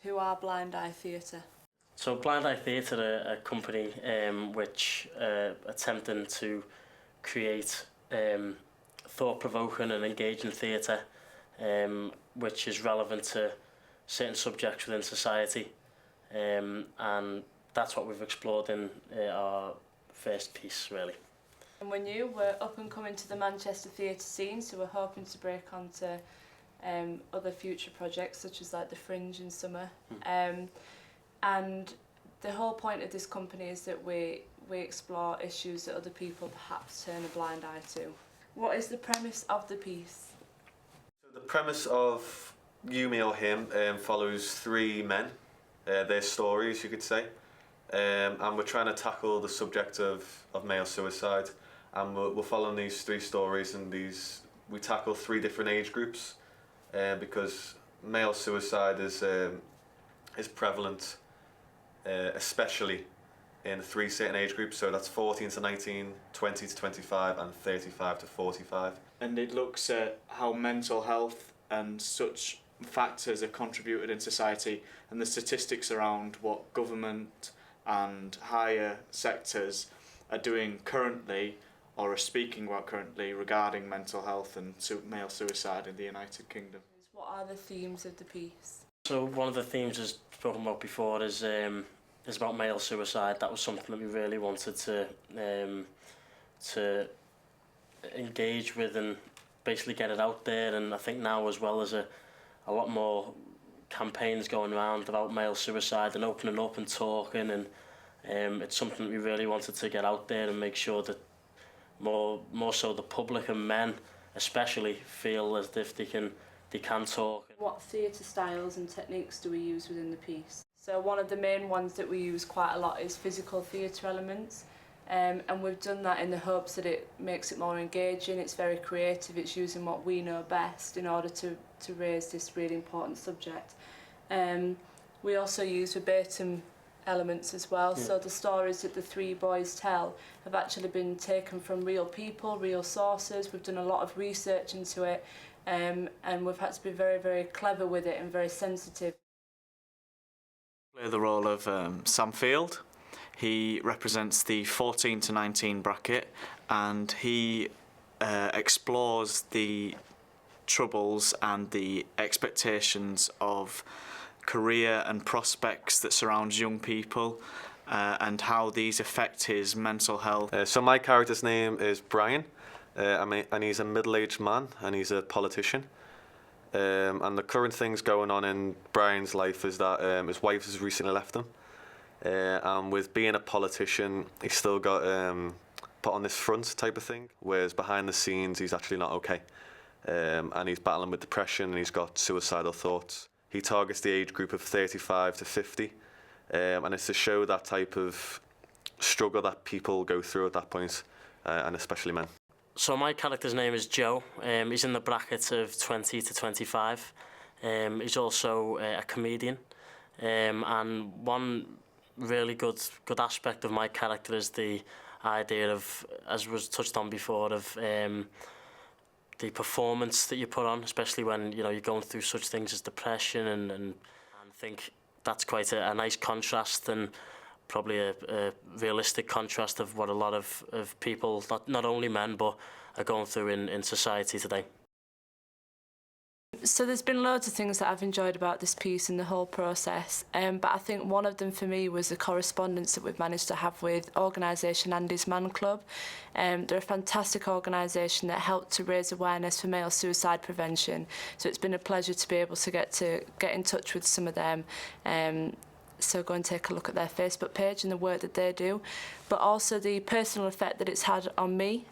Who are Blind Eye Theatre? So Blind Eye Theatre are a company which attempting to create thought-provoking and engaging theatre which is relevant to certain subjects within society, and that's what we've explored in our first piece, really. And when you were up and coming to the Manchester theatre scene, so we're hoping to break onto other future projects such as like the Fringe in summer. And the whole point of this company is that we explore issues that other people perhaps turn a blind eye to. What is the premise of the piece? So the premise of You, Me or Him follows three men, their stories you could say, and we're trying to tackle the subject of male suicide, and we're following these three stories, and we tackle three different age groups because male suicide is prevalent especially in three certain age groups, so that's 14 to 19, 20 to 25 and 35 to 45. And it looks at how mental health and such factors are contributed in society, and the statistics around what government and higher sectors are doing currently or are speaking about currently regarding mental health and male suicide in the United Kingdom. What are the themes of the piece? So one of the themes as spoken about before is about male suicide. That was something that we really wanted to engage with and basically get it out there. And I think now as well as a lot more campaigns going around about male suicide and opening up and talking, and it's something that we really wanted to get out there and make sure that more so the public and men especially feel as if they can talk. What theatre styles and techniques do we use within the piece? So one of the main ones that we use quite a lot is physical theatre elements, and we've done that in the hopes that it makes it more engaging, it's very creative, it's using what we know best in order to raise this really important subject. We also use verbatim elements as well, so the stories that the three boys tell have actually been taken from real people, real sources. We've done a lot of research into it, and we've had to be very, very clever with it and very sensitive. I play the role of Sam Field. He represents the 14 to 19 bracket, and he explores the troubles and the expectations of career and prospects that surrounds young people, and how these affect his mental health. So my character's name is Brian, and he's a middle-aged man, and he's a politician. And the current things going on in Brian's life is that his wife has recently left him, and with being a politician, he's still got put on this front type of thing, whereas behind the scenes he's actually not okay, and he's battling with depression and he's got suicidal thoughts. He targets the age group of 35 to 50, and it's to show that type of struggle that people go through at that point, and especially men. So my character's name is Joe. He's in the bracket of 20 to 25. He's also a comedian, and one really good aspect of my character is the idea of, as was touched on before, of the performance that you put on, especially when you're going through such things as depression, and I think that's quite a nice contrast, and probably a realistic contrast of what a lot of people, not only men, but are going through in society today. So there's been loads of things that I've enjoyed about this piece and the whole process, but I think one of them for me was the correspondence that we've managed to have with organisation Andy's Man Club. They're a fantastic organisation that helped to raise awareness for male suicide prevention, so it's been a pleasure to be able to get in touch with some of them. So go and take a look at their Facebook page and the work that they do, but also the personal effect that it's had on me.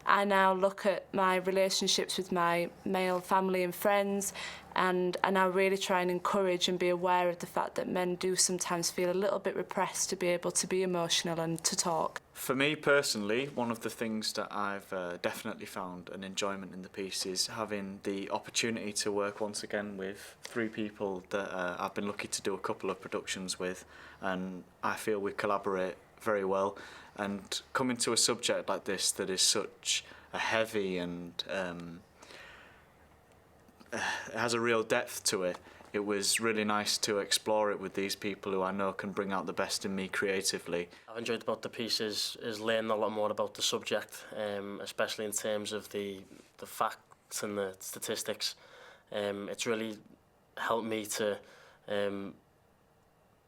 I now look at my relationships with my male family and friends, and I now really try and encourage and be aware of the fact that men do sometimes feel a little bit repressed to be able to be emotional and to talk. For me personally, one of the things that I've definitely found an enjoyment in the piece is having the opportunity to work once again with three people that I've been lucky to do a couple of productions with, and I feel we collaborate very well. And coming to a subject like this that is such a heavy and has a real depth to it, it was really nice to explore it with these people who I know can bring out the best in me creatively. I've enjoyed about the piece is learning a lot more about the subject, especially in terms of the facts and the statistics. It's really helped me to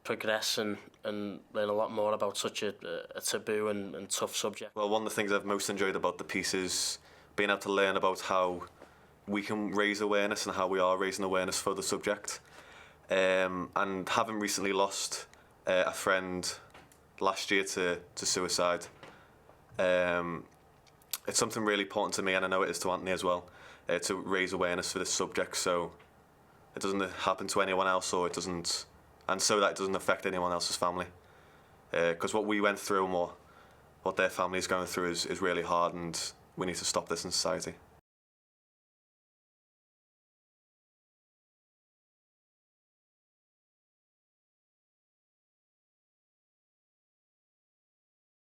progress and learn a lot more about such a taboo and tough subject. Well, one of the things I've most enjoyed about the piece is being able to learn about how we can raise awareness and how we are raising awareness for the subject. And having recently lost a friend last year to suicide, it's something really important to me, and I know it is to Anthony as well, to raise awareness for this subject so it doesn't happen to anyone else, or it doesn't, and so that it doesn't affect anyone else's family. Because what we went through and what their family is going through is really hard, and we need to stop this in society.